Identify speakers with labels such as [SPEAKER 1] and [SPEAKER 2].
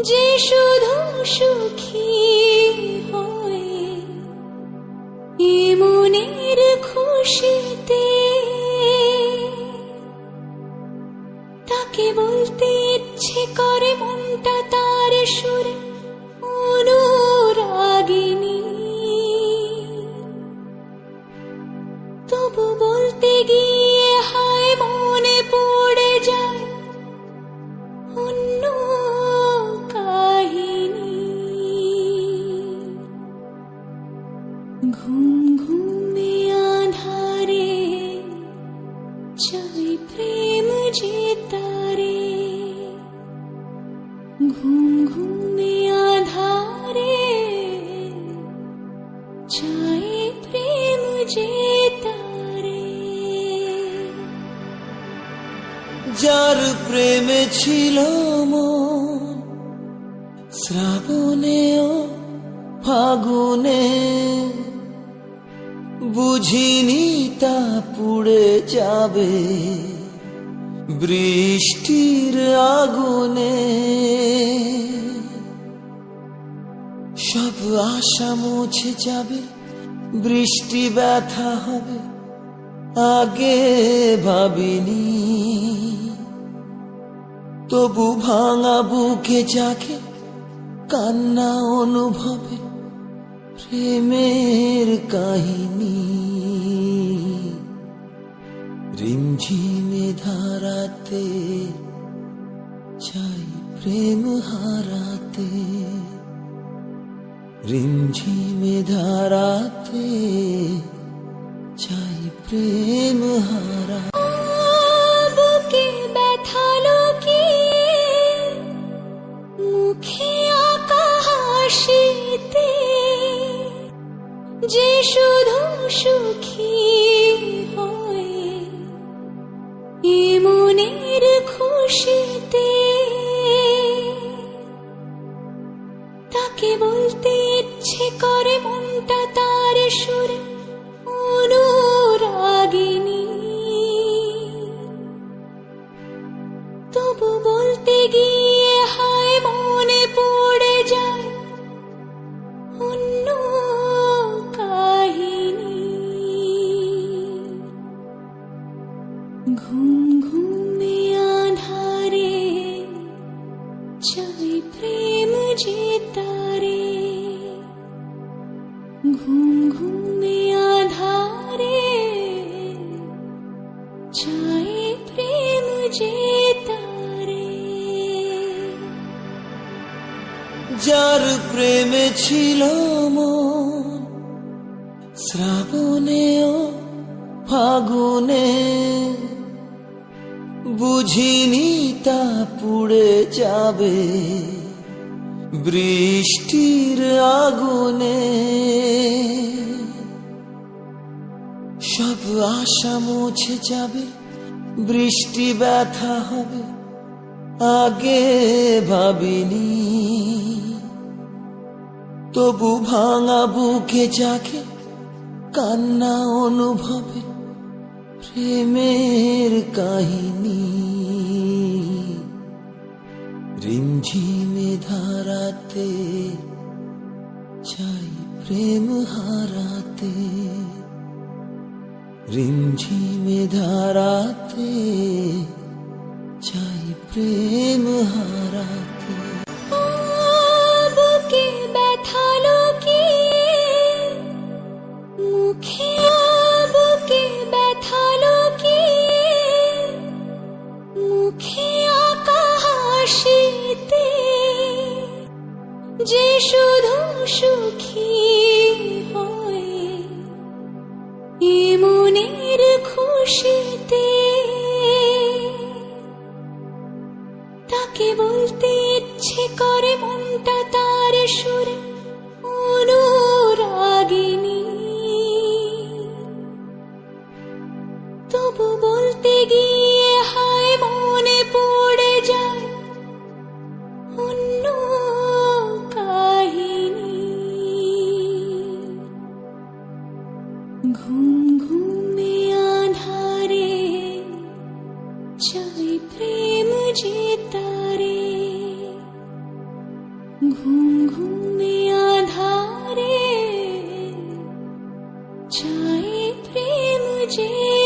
[SPEAKER 1] যে শুধু সুখী হয় এ মনের খুশিতে, তাকে বলতে ইচ্ছে করে মনটা তার সুরে অনুরাগিনী। তবু বলতে গিয়ে হায় মনে পড়ে যায় অন্য কাহিনী। ঘুম ঘুমে আধারে চাই প্রেম যে তারে, ঘুম ঘুমে আধারে চাই প্রেম যে তারে।
[SPEAKER 2] যার প্রেমে ছিল মন শ্রাবণে ও ফাগুনে, বুঝিনি তা পুড়ে যাবে বৃষ্টির আগুনে। সব আশা মুছে যাবে, বৃষ্টি ব্যথা হবে আগে ভাবিনি। তবু ভাঙা বুকে জাগে কান্না অনুভবে প্রেমের কাহিনী। রিমঝিমে ধারাতে চাই প্রেম হারাতে, রিমঝিমে ধারাতে চাই প্রেম হারা।
[SPEAKER 1] বুকে ব্যথা লুকিয়ে মুখে আঁকা হাসিতে, যে শুধু সুখী হয় এ মনের খুশিতে, তাকে বলতে ইচ্ছে করে মনটা তার সুরে অনুরাগিনী। তবু বলতে গিয়ে হায় মনে পড়ে যায় অন্য কাহিনী। ঘুম ঘুমে আধারে চাই প্রেম যে তারে, ঘুম ঘুমে আধারে চাই প্রেম যে তারে।
[SPEAKER 2] যার প্রেমে ছিল মন শ্রাবণে ও ফাগুনে, বুঝিনি তা পুড়ে যাবে বৃষ্টির আগুনে। সব আশা মুছে যাবে, বৃষ্টি ব্যথা হবে আগে ভাবিনি। তবু ভাঙা বুকে জাগে কান্না অনুভবে প্রেমের কাহিনী। রিমঝিমে ধারাতে চাই প্রেম হারাতে, রিমঝিমে ধারাতে চাই প্রেম হারাতে।
[SPEAKER 1] বুকে ব্যথা লুকিয়ে মুখে, বুকে ব্যথা লুকিয়ে মুখে আঁকা হাসিতে, যে শুধু সুখী হয় এ মনের খুশিতে, তাকে বলতে ইচ্ছে করে মনটা তার সুরে অনুরাগিনী। তবু বলতে গিয়ে হায় মনে পড়ে যায় অন্য কাহিনী। ঘুম ঘুমে আধারে চাই প্রেম যে তারে, ঘুম ঘুমে আধারে চাই প্রেম যে